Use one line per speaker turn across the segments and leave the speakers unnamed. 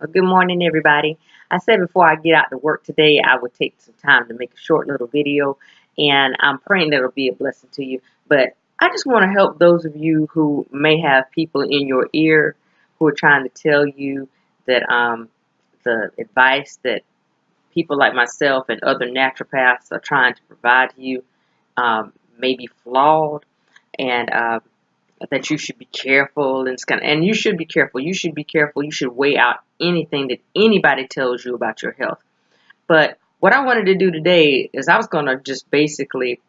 Good morning, everybody. I said before I get out to work today, I would take some time to make a short little video, and I'm praying that it'll be a blessing to you. But I just want to help those of you who may have people in your ear who are trying to tell you that the advice that people like myself and other naturopaths are trying to provide to you may be flawed, and that you should be careful and you should be careful. You should be careful. You should weigh out anything that anybody tells you about your health. But what I wanted to do today is I was going to just basically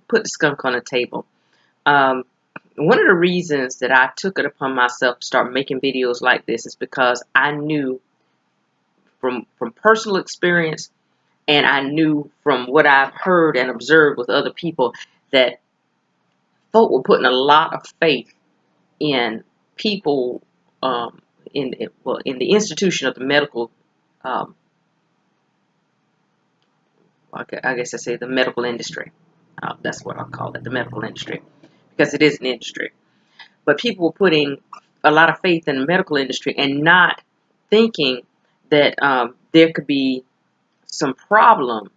put the skunk on the table. One of the reasons that I took it upon myself to start making videos like this is because I knew from personal experience, and I knew from what I've heard and observed with other people that folk were putting a lot of faith in people in the institution of the medical I guess I say the medical industry. That's what I'll call it, the medical industry, because it is an industry. But people were putting a lot of faith in the medical industry and not thinking that there could be some problem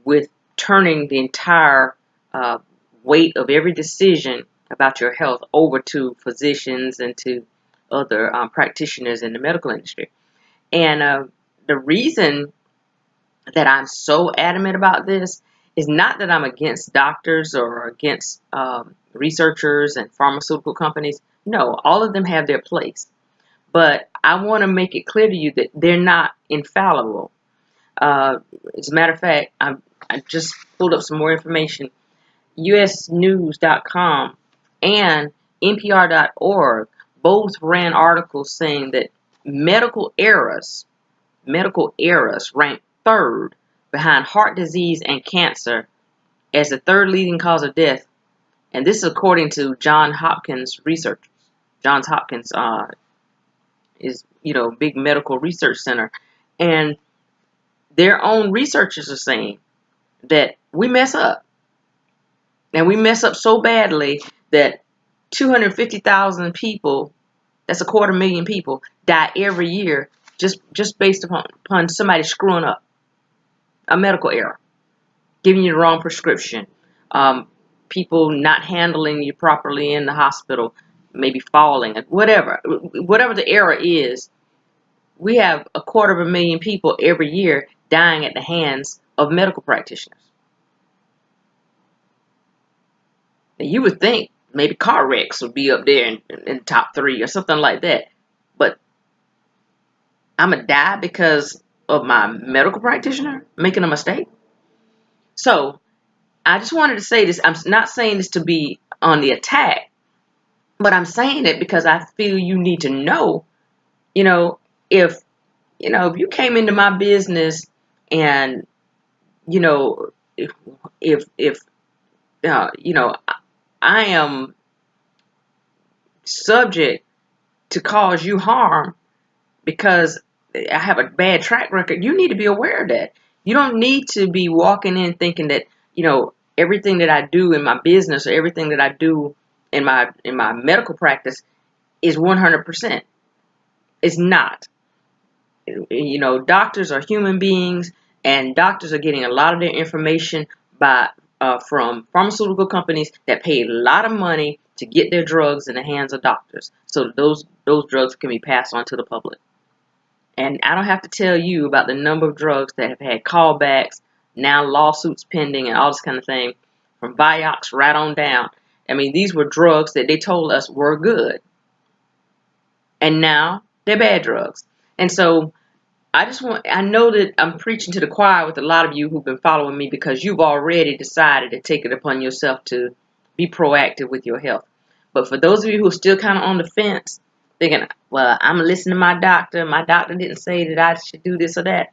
with turning the entire weight of every decision about your health over to physicians and to other practitioners in the medical industry. And the reason that I'm so adamant about this is not that I'm against doctors or against researchers and pharmaceutical companies. No, all of them have their place. But I want to make it clear to you that they're not infallible. As a matter of fact, I just pulled up some more information. usnews.com and npr.org both ran articles saying that medical errors rank third behind heart disease and cancer as the third leading cause of death. And this is according to Johns Hopkins researchers. Johns Hopkins is, big medical research center. And their own researchers are saying that we mess up. And we mess up so badly that 250,000 people, that's 250,000 people, die every year just based upon somebody screwing up. A medical error, giving you the wrong prescription, people not handling you properly in the hospital, maybe falling, whatever the error is. We have 250,000 people every year dying at the hands of medical practitioners. Now, you would think maybe car wrecks would be up there in top 3 or something like that, but I'm gonna die because of my medical practitioner making a mistake. So I just wanted to say this. I'm not saying this to be on the attack, but I'm saying it because I feel you need to know, if, if you came into my business and, if I am subject to cause you harm because I have a bad track record, you need to be aware of that. You don't need to be walking in thinking that, everything that I do in my business or everything that I do in my medical practice is 100%. It's not. Doctors are human beings, and doctors are getting a lot of their information from pharmaceutical companies that pay a lot of money to get their drugs in the hands of doctors, so those drugs can be passed on to the public. And I don't have to tell you about the number of drugs that have had callbacks, now lawsuits pending, and all this kind of thing, from Vioxx right on down. I mean, these were drugs that they told us were good, and now they're bad drugs. And so I know that I'm preaching to the choir with a lot of you who've been following me because you've already decided to take it upon yourself to be proactive with your health. But for those of you who are still kind of on the fence, thinking, well, I'm going to listen to my doctor. My doctor didn't say that I should do this or that.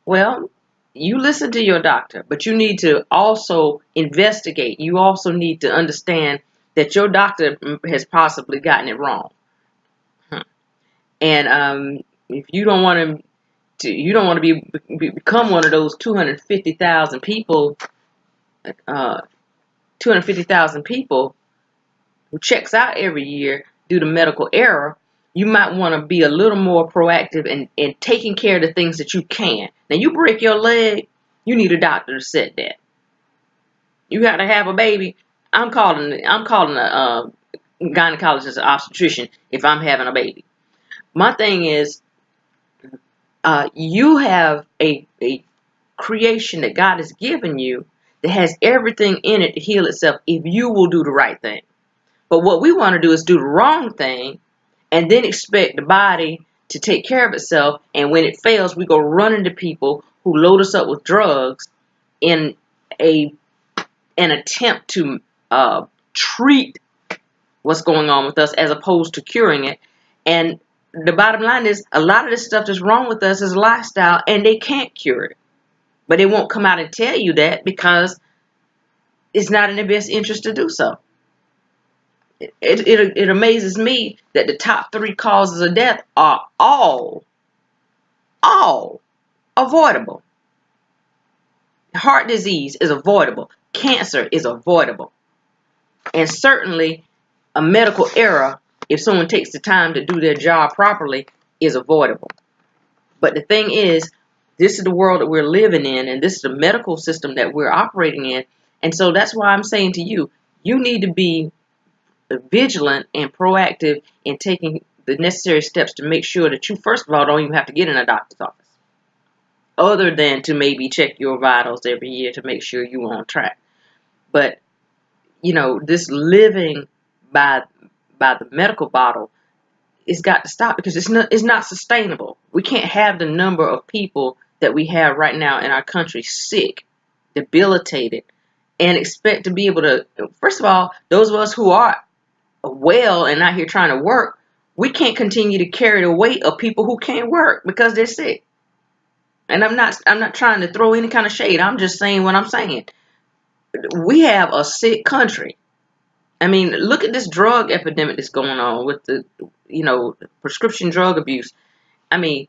Well, you listen to your doctor, but you need to also investigate. You also need to understand that your doctor has possibly gotten it wrong. And if you don't want to become one of those 250,000 people, 250,000 people who checks out every year due to medical error, you might want to be a little more proactive in taking care of the things that you can. Now, you break your leg, you need a doctor to set that. You got to have a baby. I'm calling a gynecologist, an obstetrician if I'm having a baby. My thing is, you have a creation that God has given you that has everything in it to heal itself if you will do the right thing. But what we want to do is do the wrong thing and then expect the body to take care of itself. And when it fails, we go run into people who load us up with drugs in an attempt to treat what's going on with us as opposed to curing it. And the bottom line is, a lot of this stuff that's wrong with us is lifestyle, and they can't cure it. But they won't come out and tell you that because it's not in their best interest to do so. It amazes me that the top 3 causes of death are all avoidable. Heart disease is avoidable. Cancer is avoidable. And certainly a medical error, if someone takes the time to do their job properly, is avoidable. But the thing is, this is the world that we're living in, and this is the medical system that we're operating in. And so that's why I'm saying to you, you need to be vigilant and proactive in taking the necessary steps to make sure that you, first of all, don't even have to get in a doctor's office, other than to maybe check your vitals every year to make sure you're on track. But, you know, this living by the medical bottle, it's got to stop, because it's not sustainable. We can't have the number of people that we have right now in our country sick, debilitated, and expect to be able to, first of all, those of us who are well and out here trying to work, we can't continue to carry the weight of people who can't work because they're sick. And I'm not trying to throw any kind of shade. I'm just saying what I'm saying. We have a sick country. I mean, look at this drug epidemic that's going on with the, prescription drug abuse. I mean,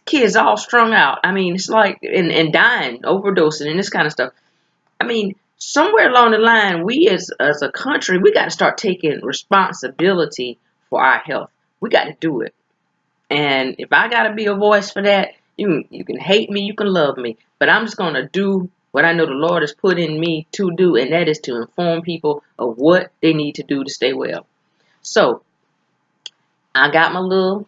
kids all strung out. I mean, it's like, and dying, overdosing, and this kind of stuff. I mean, somewhere along the line, we as a country, we got to start taking responsibility for our health. We got to do it. And if I got to be a voice for that, you can hate me, you can love me, but I'm just going to do what I know the Lord has put in me to do, and that is to inform people of what they need to do to stay well. So I got my little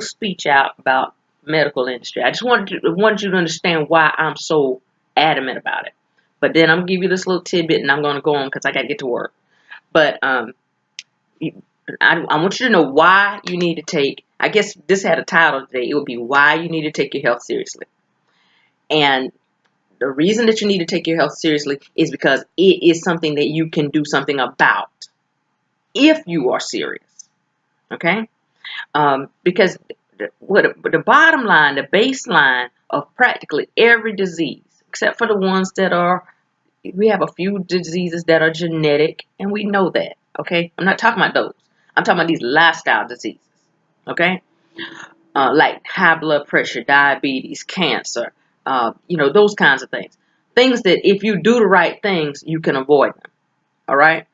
speech out about medical industry. I just wanted you to understand why I'm so adamant about it. But then I'm gonna give you this little tidbit, and I'm gonna go on because I gotta get to work. But I want you to know why you need to take. I guess this had a title today. It would be why you need to take your health seriously. And the reason that you need to take your health seriously is because it is something that you can do something about if you are serious. Okay? Because the bottom line, the baseline of practically every disease, except for the ones that we have a few diseases that are genetic, and we know that. Okay? I'm not talking about those. I'm talking about these lifestyle diseases. Okay? Like high blood pressure, diabetes, cancer, those kinds of things. Things that if you do the right things, you can avoid them. All right?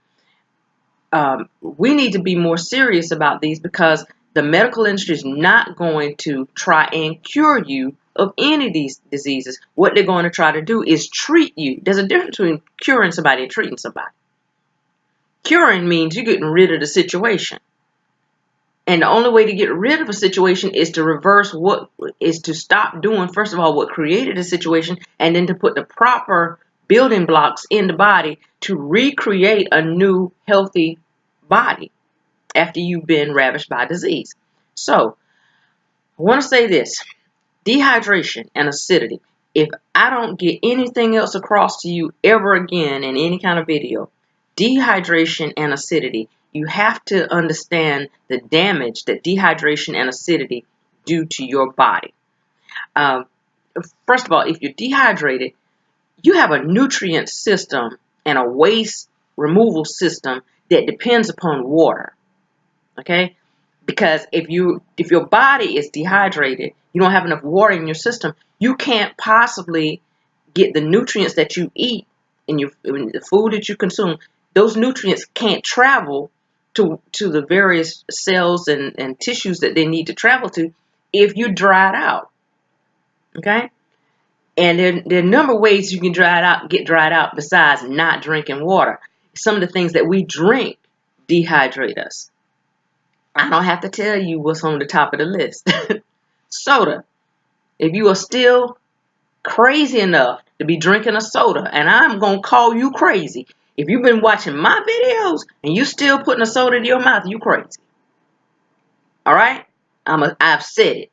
We need to be more serious about these because the medical industry is not going to try and cure you of any of these diseases. What they're going to try to do is treat you. There's a difference between curing somebody and treating somebody. Curing means you're getting rid of the situation. And the only way to get rid of a situation is to reverse to stop doing, first of all, what created the situation, and then to put the proper building blocks in the body to recreate a new healthy body after you've been ravished by disease. So, I want to say this. Dehydration and acidity. If I don't get anything else across to you ever again in any kind of video, dehydration and acidity, you have to understand the damage that dehydration and acidity do to your body. First of all, if you're dehydrated, you have a nutrient system and a waste removal system that depends upon water. Okay? Because if your body is dehydrated, you don't have enough water in your system, you can't possibly get the nutrients that you eat in the food that you consume. Those nutrients can't travel to the various cells and tissues that they need to travel to if you dry it out. Okay? And there are a number of ways you can get dried out besides not drinking water. Some of the things that we drink dehydrate us. I don't have to tell you what's on the top of the list. Soda. If you are still crazy enough to be drinking a soda, and I'm going to call you crazy. If you've been watching my videos and you still putting a soda in your mouth, you crazy. All right? I've said it.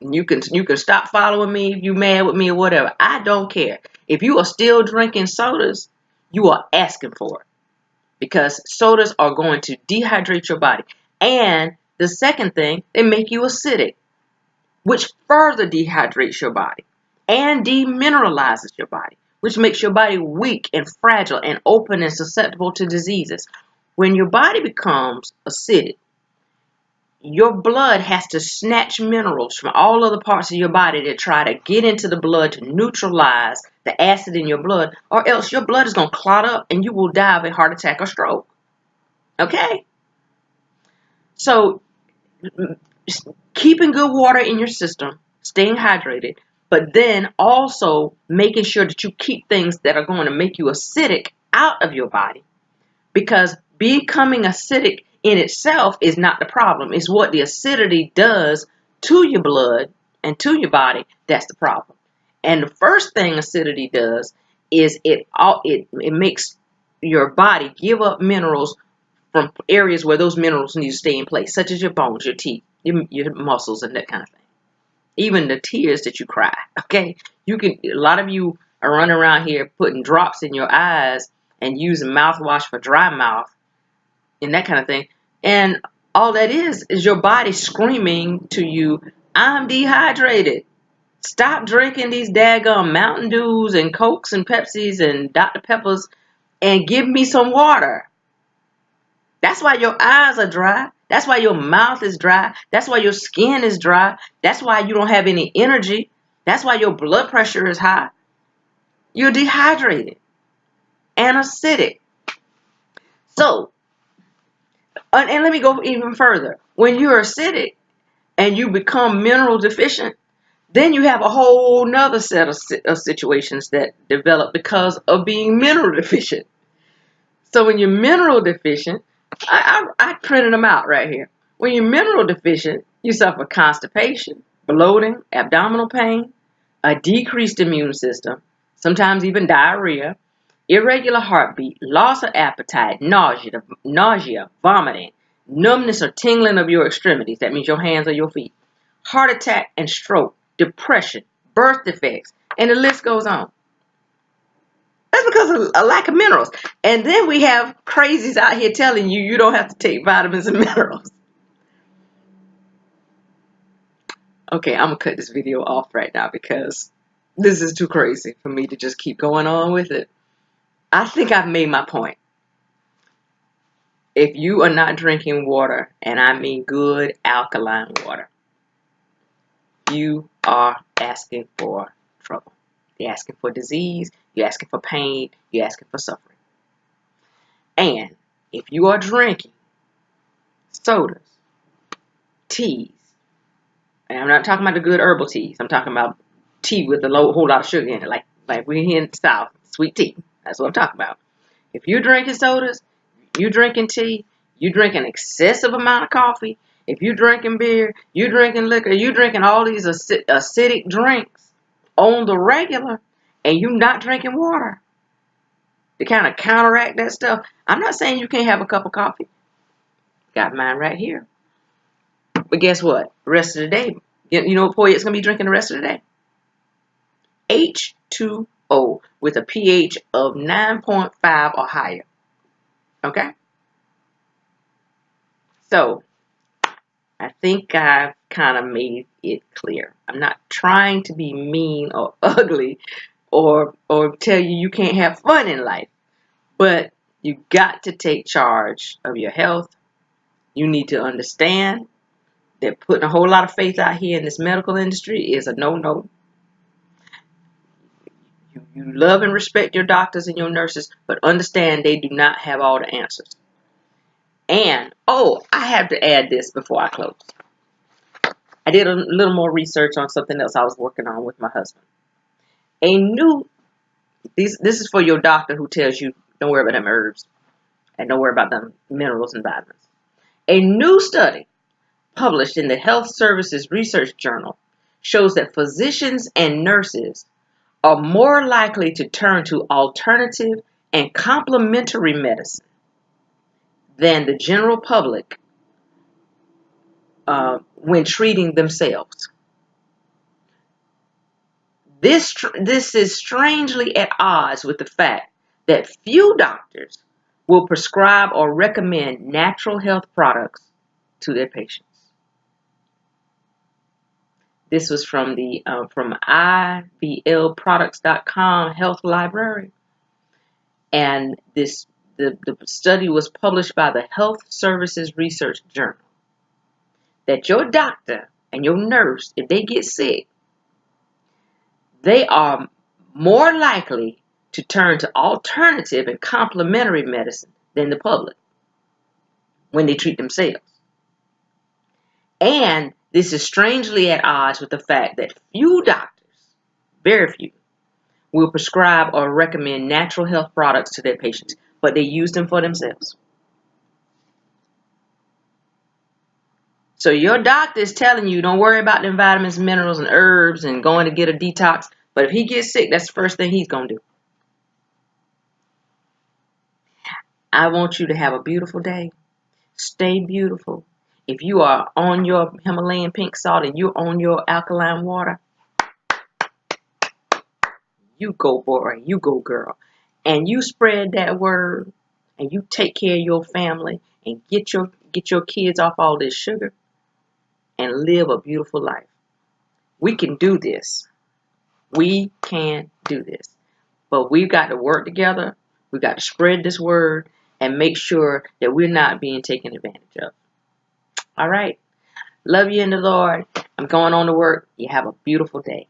You can stop following me if you mad with me or whatever. I don't care. If you are still drinking sodas, you are asking for it. Because sodas are going to dehydrate your body. And the second thing, they make you acidic, which further dehydrates your body and demineralizes your body, which makes your body weak and fragile and open and susceptible to diseases. When your body becomes acidic, your blood has to snatch minerals from all other parts of your body to try to get into the blood to neutralize the acid in your blood, or else your blood is going to clot up and you will die of a heart attack or stroke. Okay? So, keeping good water in your system, staying hydrated, but then also making sure that you keep things that are going to make you acidic out of your body, because becoming acidic in itself is not the problem. It's what the acidity does to your blood and to your body that's the problem. And the first thing acidity does is it makes your body give up minerals from areas where those minerals need to stay in place, such as your bones, your teeth, your muscles, and that kind of thing. Even the tears that you cry. Okay, a lot of you are running around here putting drops in your eyes and using mouthwash for dry mouth and that kind of thing. And all that is your body screaming to you, I'm dehydrated. Stop drinking these daggum Mountain Dews and Cokes and Pepsis and Dr. Peppers and give me some water. That's why your eyes are dry. That's why your mouth is dry. That's why your skin is dry. That's why you don't have any energy. That's why your blood pressure is high. You're dehydrated and acidic. So, and let me go even further. When you're acidic and you become mineral deficient, then you have a whole nother set of situations that develop because of being mineral deficient. So when you're mineral deficient, I printed them out right here. When you're mineral deficient, you suffer constipation, bloating, abdominal pain, a decreased immune system, sometimes even diarrhea, irregular heartbeat, loss of appetite, nausea, vomiting, numbness or tingling of your extremities, that means your hands or your feet, heart attack and stroke, depression, birth defects, and the list goes on. That's because of a lack of minerals. And then we have crazies out here telling you don't have to take vitamins and minerals. Okay, I'm going to cut this video off right now because this is too crazy for me to just keep going on with it. I think I've made my point. If you are not drinking water, and I mean good alkaline water, you are asking for trouble. You're asking for disease. You're asking for pain. You're asking for suffering. And if you are drinking sodas, teas, and I'm not talking about the good herbal teas. I'm talking about tea with a whole lot of sugar in it, like we're here in the South, sweet tea. That's what I'm talking about. If you're drinking sodas, you drinking tea, you drink an excessive amount of coffee, if you're drinking beer, you drinking liquor, you drinking all these acidic drinks on the regular, and you not drinking water to kind of counteract that stuff. I'm not saying you can't have a cup of coffee. Got mine right here. But guess what? The rest of the day, you know what Poyette's going to be drinking the rest of the day? H2O with a pH of 9.5 or higher. Okay? So, I think I've kind of made it clear. I'm not trying to be mean or ugly or tell you can't have fun in life. But you got to take charge of your health. You need to understand that putting a whole lot of faith out here in this medical industry is a no-no. You love and respect your doctors and your nurses, but understand they do not have all the answers. And, oh, I have to add this before I close. I did a little more research on something else I was working on with my husband. This is for your doctor who tells you don't worry about them herbs and don't worry about them minerals and vitamins. A new study published in the Health Services Research Journal shows that physicians and nurses are more likely to turn to alternative and complementary medicine than the general public when treating themselves. This is strangely at odds with the fact that few doctors will prescribe or recommend natural health products to their patients. This was from the from iblproducts.com health library, and the study was published by the Health Services Research Journal. That your doctor and your nurse, if they get sick, they are more likely to turn to alternative and complementary medicine than the public when they treat themselves. And this is strangely at odds with the fact that few doctors, very few, will prescribe or recommend natural health products to their patients, but they use them for themselves. So your doctor is telling you don't worry about them vitamins, minerals, and herbs and going to get a detox, but if he gets sick, that's the first thing he's going to do. I want you to have a beautiful day. Stay beautiful. If you are on your Himalayan pink salt and you're on your alkaline water, you go boy, you go girl. And you spread that word and you take care of your family and get your kids off all this sugar and live a beautiful life. We can do this. We can do this. But we've got to work together. We've got to spread this word and make sure that we're not being taken advantage of. All right. Love you in the Lord. I'm going on to work. You have a beautiful day.